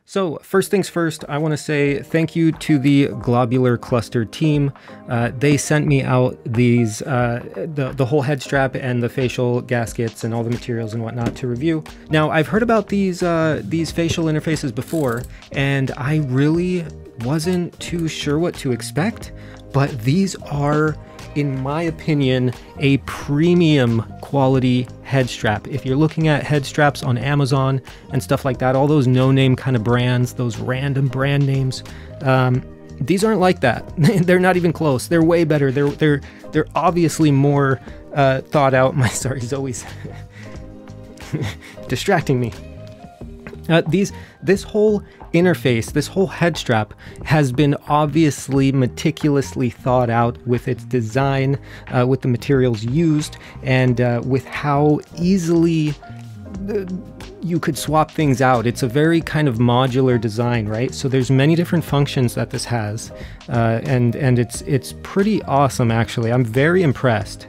So first things first, I want to say thank you to the Globular cluster team. They sent me out these, the whole head strap and the facial gaskets and all the materials and whatnot to review. Now I've heard about these facial interfaces before, and I really wasn't too sure what to expect, but these are, in my opinion, a premium quality head strap. If you're looking at head straps on Amazon and stuff like that, all those no-name kind of brands, those random brand names, these aren't like that. They're not even close. They're way better. They're obviously more thought out. My is always distracting me. This whole interface, this whole head strap has been obviously meticulously thought out with its design, with the materials used, and with how easily you could swap things out. It's a very kind of modular design, right? So there's many different functions that this has, and it's pretty awesome, actually. I'm very impressed.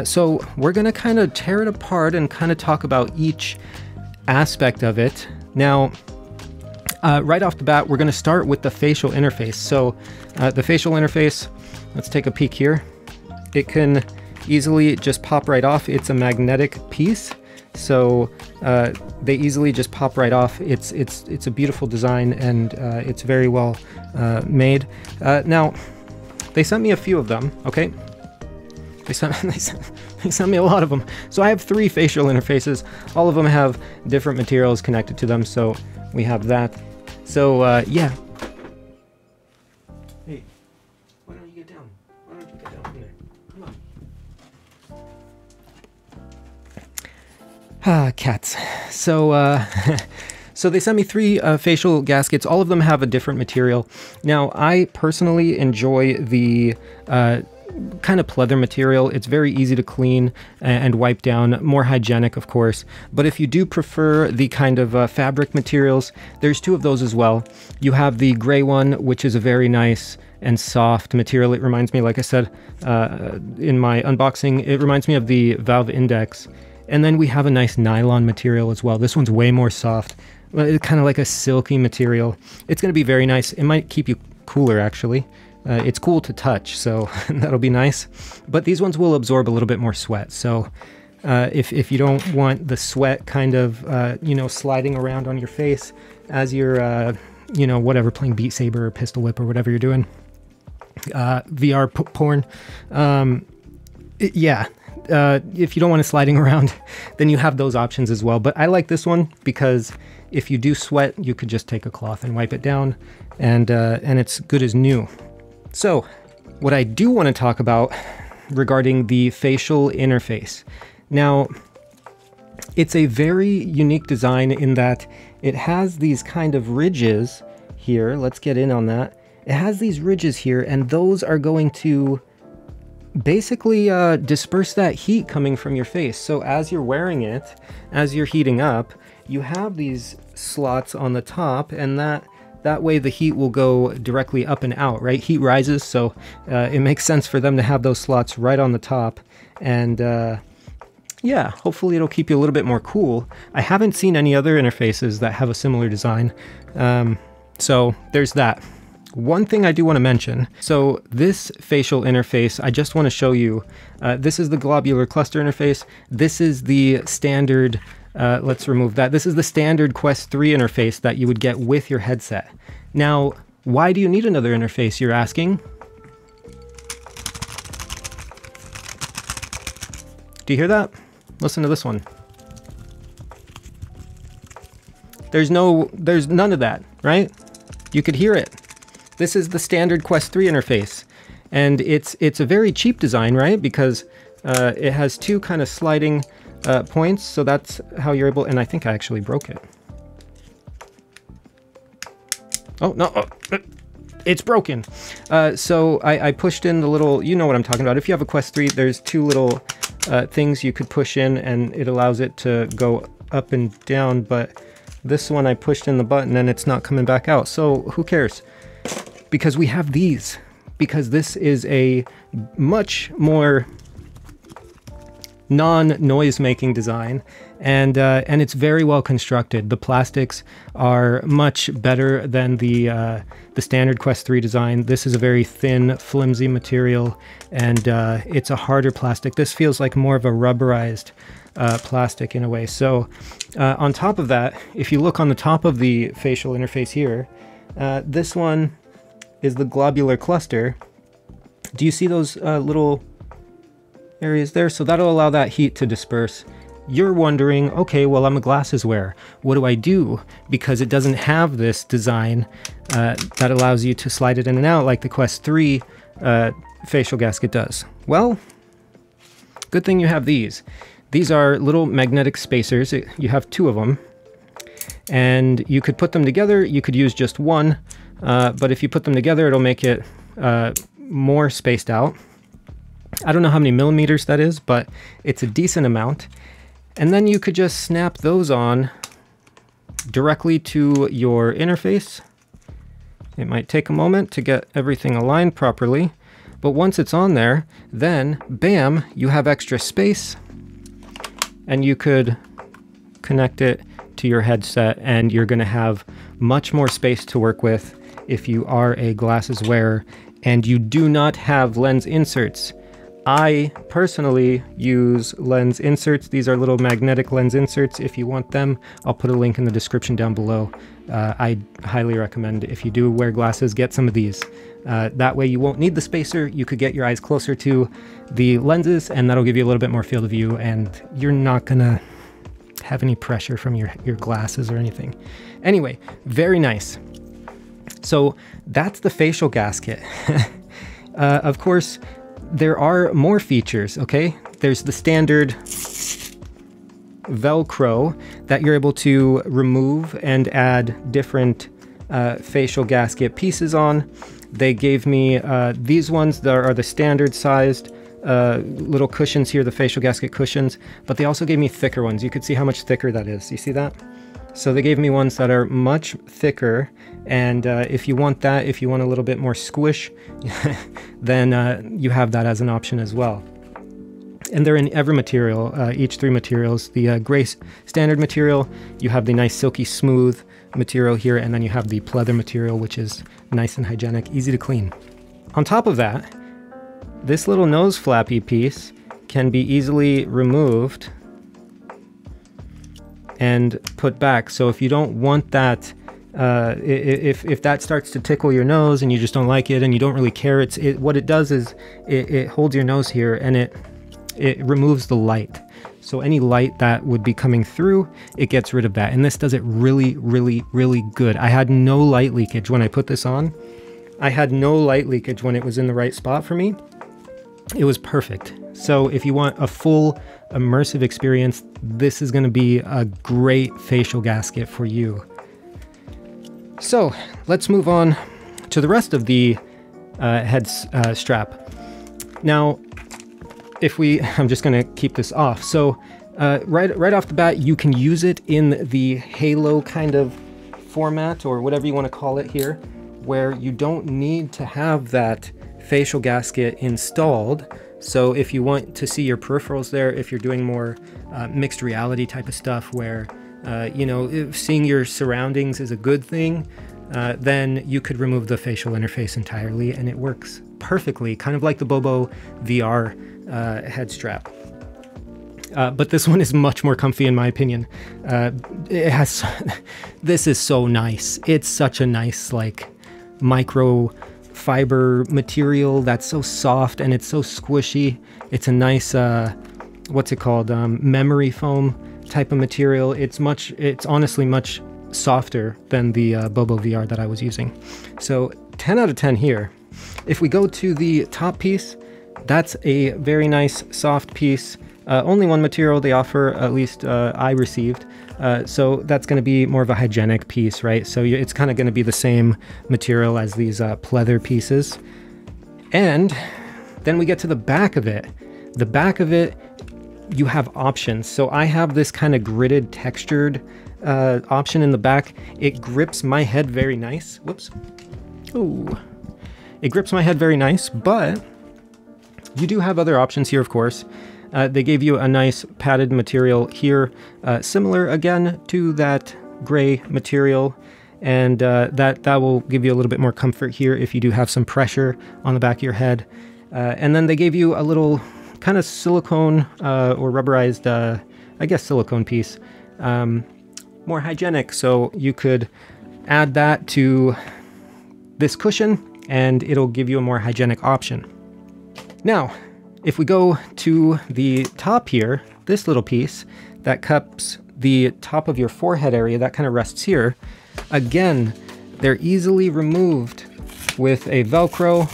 So we're gonna kind of tear it apart and kind of talk about each aspect of it. Now, right off the bat, we're going to start with the facial interface. So the facial interface, let's take a peek here. It can easily just pop right off. It's a magnetic piece, so they easily just pop right off. It's a beautiful design, and it's very well made. Now, they sent me a few of them, okay? They sent me a lot of them. So I have 3 facial interfaces. All of them have different materials connected to them, so we have that. So, yeah. Hey, why don't you get down? Why don't you get down here? Come on. Cats. So, so they sent me 3 facial gaskets. All of them have a different material. Now, I personally enjoy the kind of pleather material. It's very easy to clean and wipe down, more hygienic, of course. But if you do prefer the kind of fabric materials, there's 2 of those as well. You have the gray one, which is a very nice and soft material. It reminds me, like I said in my unboxing, it reminds me of the Valve Index. And then we have a nice nylon material as well. This one's way more soft, kind of like a silky material. It's going to be very nice. It might keep you cooler, actually. It's cool to touch, so that'll be nice. But these ones will absorb a little bit more sweat. So if you don't want the sweat kind of, you know, sliding around on your face as you're, you know, whatever, playing Beat Saber or Pistol Whip or whatever you're doing, VR porn, yeah. If you don't want it sliding around, then you have those options as well. But I like this one because if you do sweat, you could just take a cloth and wipe it down, and it's good as new. So, what I do want to talk about regarding the facial interface. Now, it's a very unique design in that it has these kind of ridges here. Let's get in on that. It has these ridges here, and those are going to basically disperse that heat coming from your face. So as you're wearing it, as you're heating up, you have these slots on the top, and that way the heat will go directly up and out, right? Heat rises, so it makes sense for them to have those slots right on the top. And yeah, hopefully it'll keep you a little bit more cool. I haven't seen any other interfaces that have a similar design. So there's that. One thing I do want to mention, so this facial interface, I just want to show you, this is the Globular cluster interface. This is the standard, let's remove that. This is the standard Quest 3 interface that you would get with your headset. Now, why do you need another interface, you're asking? Do you hear that? Listen to this one. There's none of that, right? You could hear it. This is the standard Quest 3 interface, and it's a very cheap design, right? Because it has 2 kind of sliding points, so that's how you're able, and I think I actually broke it. Oh, no, it's broken. So I pushed in the little, you know what I'm talking about. If you have a Quest 3, there's 2 little things you could push in, and it allows it to go up and down, but this one I pushed in the button and it's not coming back out, so who cares? Because we have these, because this is a much more non-noise making design, and it's very well constructed. The plastics are much better than the standard Quest 3 design. This is a very thin, flimsy material, and it's a harder plastic. This feels like more of a rubberized plastic in a way. So on top of that, if you look on the top of the facial interface here, this one is the globular cluster. Do you see those little areas there? So that'll allow that heat to disperse. You're wondering, okay, well, I'm a glasses wearer. What do I do? Because it doesn't have this design that allows you to slide it in and out like the Quest 3 facial gasket does. Well, good thing you have these. These are little magnetic spacers. You have 2 of them. And you could put them together. You could use just one. But if you put them together, it'll make it more spaced out. I don't know how many millimeters that is, but it's a decent amount. And then you could just snap those on directly to your interface. It might take a moment to get everything aligned properly, but once it's on there, then bam, you have extra space, and you could connect it to your headset, and you're going to have much more space to work with if you are a glasses wearer and you do not have lens inserts. I personally use lens inserts. These are little magnetic lens inserts. If you want them, I'll put a link in the description down below. I highly recommend, if you do wear glasses, get some of these. That way you won't need the spacer. You could get your eyes closer to the lenses, and that'll give you a little bit more field of view, and you're not gonna have any pressure from your glasses or anything. Anyway, very nice. So that's the facial gasket. Of course, there are more features, okay? There's the standard Velcro that you're able to remove and add different facial gasket pieces on. They gave me these ones that are the standard sized little cushions here, the facial gasket cushions, but they also gave me thicker ones. You could see how much thicker that is. You see that? So they gave me ones that are much thicker, and if you want that, if you want a little bit more squish, then you have that as an option as well. And they're in every material, each 3 materials. The gray standard material, you have the nice silky smooth material here, and then you have the pleather material, which is nice and hygienic, easy to clean. On top of that, this little nose flappy piece can be easily removed and put back. So if you don't want that, if that starts to tickle your nose and you just don't like it and you don't really care, what it does is it holds your nose here, and it removes the light. So any light that would be coming through, it gets rid of that. And this does it really, really, really good. I had no light leakage when I put this on. I had no light leakage when it was in the right spot for me. It was perfect. So if you want a full immersive experience, this is going to be a great facial gasket for you. So let's move on to the rest of the head strap. Now, I'm just going to keep this off. So right off the bat, you can use it in the halo kind of format, or whatever you want to call it here, where you don't need to have that facial gasket installed. So if you want to see your peripherals there, if you're doing more mixed reality type of stuff where, you know, if seeing your surroundings is a good thing, then you could remove the facial interface entirely, and it works perfectly, kind of like the Bobo VR head strap. But this one is much more comfy in my opinion. This is so nice. It's such a nice, like, micro fiber material that's so soft and it's so squishy. It's a nice, what's it called? Memory foam type of material. It's honestly much softer than the Bobo VR that I was using. So 10 out of 10 here. If we go to the top piece, that's a very nice soft piece. Only one material they offer, at least I received. So that's going to be more of a hygienic piece, right? So it's kind of going to be the same material as these pleather pieces. And then we get to the back of it. The back of it, you have options. So I have this kind of gridded, textured option in the back. It grips my head very nice. Whoops. Ooh. It grips my head very nice, but you do have other options here, of course. They gave you a nice padded material here, similar again to that gray material, and that will give you a little bit more comfort here if you do have some pressure on the back of your head. And then they gave you a little kind of silicone or rubberized, I guess silicone piece, more hygienic, so you could add that to this cushion and it'll give you a more hygienic option. Now, if we go to the top here, this little piece that cups the top of your forehead area, that kind of rests here, again, they're easily removed with a Velcro,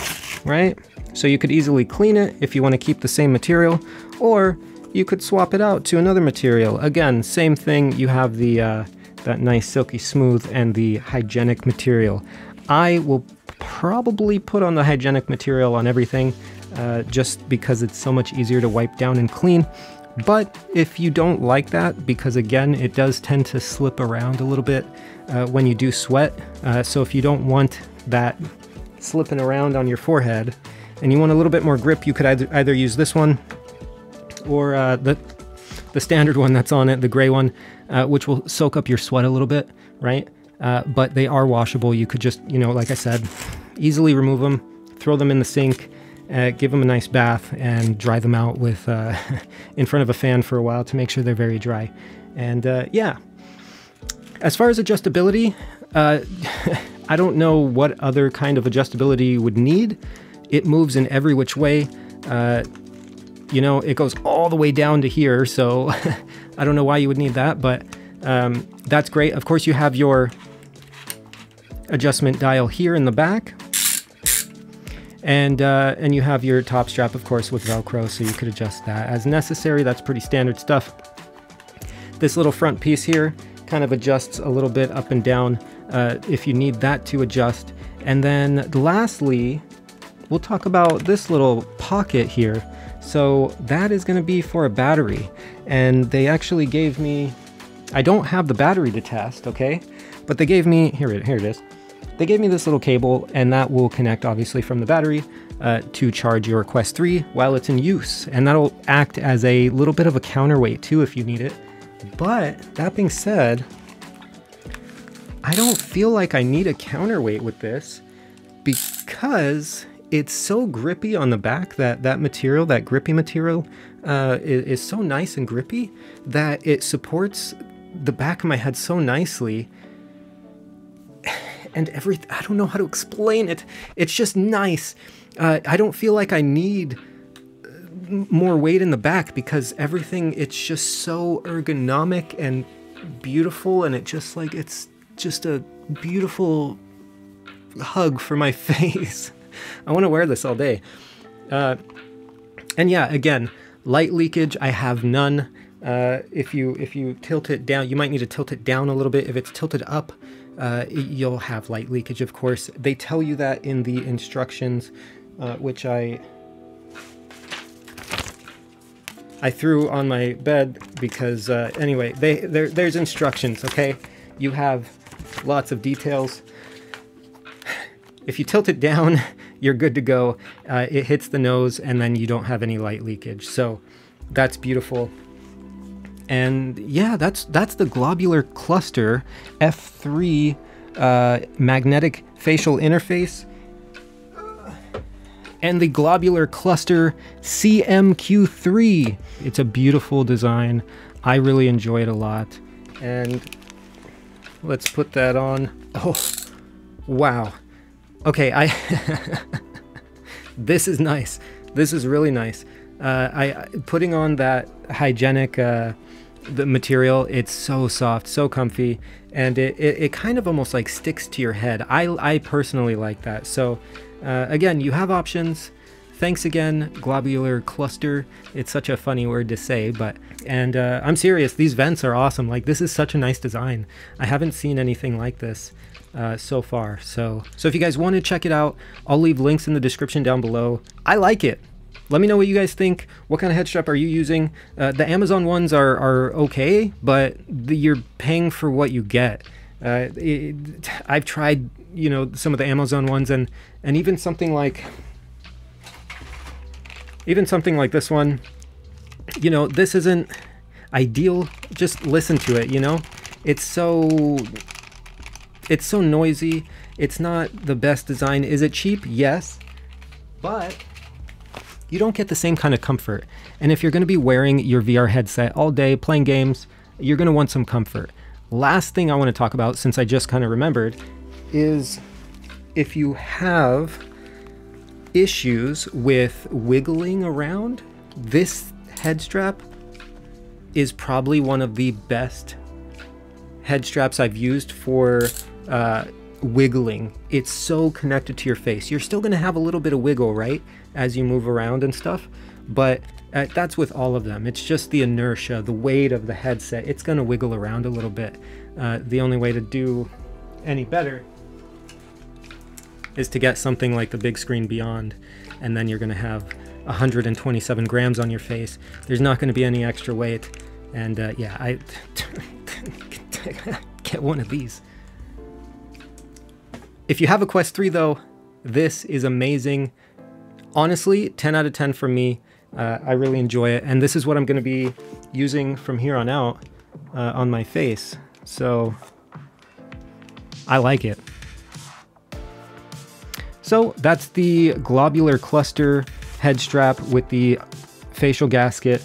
right? So you could easily clean it if you want to keep the same material, or you could swap it out to another material. Again, same thing, you have the that nice silky smooth and the hygienic material. I will probably put on the hygienic material on everything, just because it's so much easier to wipe down and clean. But if you don't like that, because again, it does tend to slip around a little bit when you do sweat. So if you don't want that slipping around on your forehead and you want a little bit more grip, you could either use this one or the standard one that's on it, the gray one, which will soak up your sweat a little bit, right? But they are washable. You could just, you know, like I said, easily remove them, throw them in the sink, give them a nice bath, and dry them out with in front of a fan for a while to make sure they're very dry. And yeah, as far as adjustability, I don't know what other kind of adjustability you would need. It moves in every which way. You know, it goes all the way down to here, so I don't know why you would need that, but that's great. Of course, you have your adjustment dial here in the back, and you have your top strap, of course, with Velcro, so you could adjust that as necessary. That's pretty standard stuff. This little front piece here kind of adjusts a little bit up and down if you need that to adjust. And then lastly, we'll talk about this little pocket here. So that is going to be for a battery, and they actually gave me, I don't have the battery to test, okay, but they gave me, here it is, they gave me this little cable, and that will connect obviously from the battery to charge your Quest 3 while it's in use, and that'll act as a little bit of a counterweight too if you need it. But that being said, I don't feel like I need a counterweight with this because it's so grippy on the back. That material, that grippy material, is so nice and grippy that it supports the back of my head so nicely. And I don't know how to explain it. It's just nice. I don't feel like I need more weight in the back because everything, it's just so ergonomic and beautiful, and it's just a beautiful hug for my face. I want to wear this all day. And yeah, again, light leakage, I have none. If you tilt it down, you might need to tilt it down a little bit. If it's tilted up, you'll have light leakage, of course. They tell you that in the instructions, which I threw on my bed because, anyway, there's instructions, okay? You have lots of details. If you tilt it down, you're good to go. It hits the nose, and then you don't have any light leakage. So that's beautiful. And yeah, that's the Globular Cluster F3 magnetic facial interface, and the Globular Cluster CMQ3. It's a beautiful design. I really enjoy it a lot. And let's put that on. Oh, wow. Okay, this is nice. This is really nice. Putting on that hygienic the material, it's so soft, so comfy, and it kind of almost like sticks to your head. I personally like that. So again, you have options. Thanks again, Globular Cluster. It's such a funny word to say, but I'm serious. These vents are awesome. Like, this is such a nice design. I haven't seen anything like this so far. So if you guys want to check it out, I'll leave links in the description down below. I like it. Let me know what you guys think. What kind of head strap are you using? The Amazon ones are okay, but you're paying for what you get. I've tried, you know, some of the Amazon ones, and even something like this one. you know, this isn't ideal. Just listen to it, you know? It's so noisy. It's not the best design. Is it cheap? Yes. But you don't get the same kind of comfort. And if you're going to be wearing your VR headset all day playing games, you're going to want some comfort. Last thing I want to talk about, since I just kind of remembered, is if you have issues with wiggling around, this head strap is probably one of the best head straps I've used for wiggling. It's so connected to your face. You're still going to have a little bit of wiggle, right, as you move around and stuff, but that's with all of them. It's just the inertia, the weight of the headset. It's going to wiggle around a little bit. The only way to do any better is to get something like the Big Screen Beyond, and then you're going to have 127 grams on your face. There's not going to be any extra weight, and yeah, I get one of these. If you have a Quest 3 though, this is amazing. Honestly, 10 out of 10 for me. I really enjoy it, and this is what I'm going to be using from here on out on my face. So I like it. So that's the Globular cluster head strap with the facial gasket.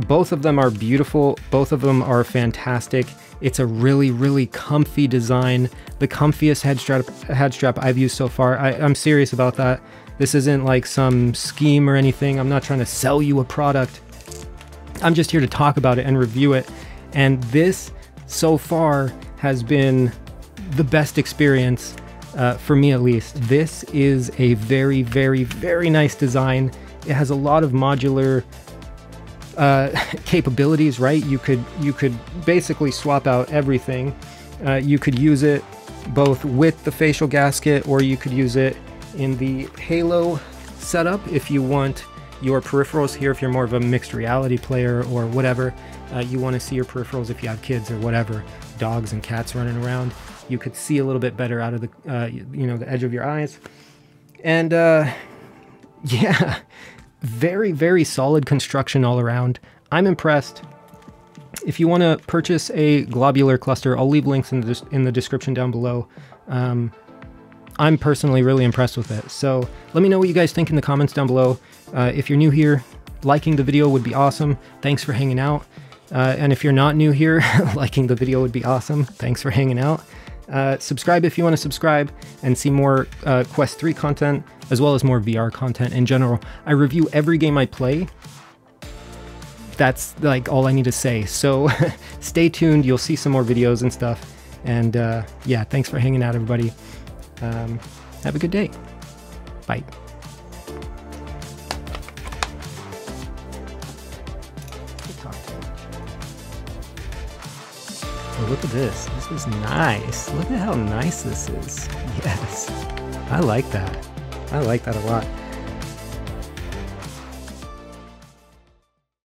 Both of them are beautiful. Both of them are fantastic. It's a really, really comfy design. The comfiest head strap I've used so far. I'm serious about that. This isn't like some scheme or anything. I'm not trying to sell you a product. I'm just here to talk about it and review it. And this so far has been the best experience for me, at least. This is a very, very, very nice design. It has a lot of modular capabilities, right? You could basically swap out everything. You could use it both with the facial gasket, or you could use it in the Halo setup if you want your peripherals here, if you're more of a mixed reality player or whatever. You want to see your peripherals if you have kids or whatever, dogs and cats running around. You could see a little bit better out of the, you know, the edge of your eyes. And yeah, very, very solid construction all around. I'm impressed. If you want to purchase a Globular cluster, I'll leave links in the description down below. I'm personally really impressed with it. So let me know what you guys think in the comments down below. If you're new here, liking the video would be awesome. Thanks for hanging out. And if you're not new here, liking the video would be awesome. Thanks for hanging out. Subscribe if you want to subscribe and see more Quest 3 content, as well as more VR content in general. I review every game I play. That's like all I need to say. So stay tuned. You'll see some more videos and stuff. And yeah, thanks for hanging out, everybody. Have a good day. Bye. Oh, look at this. This is nice. Look at how nice this is. Yes. I like that. I like that a lot.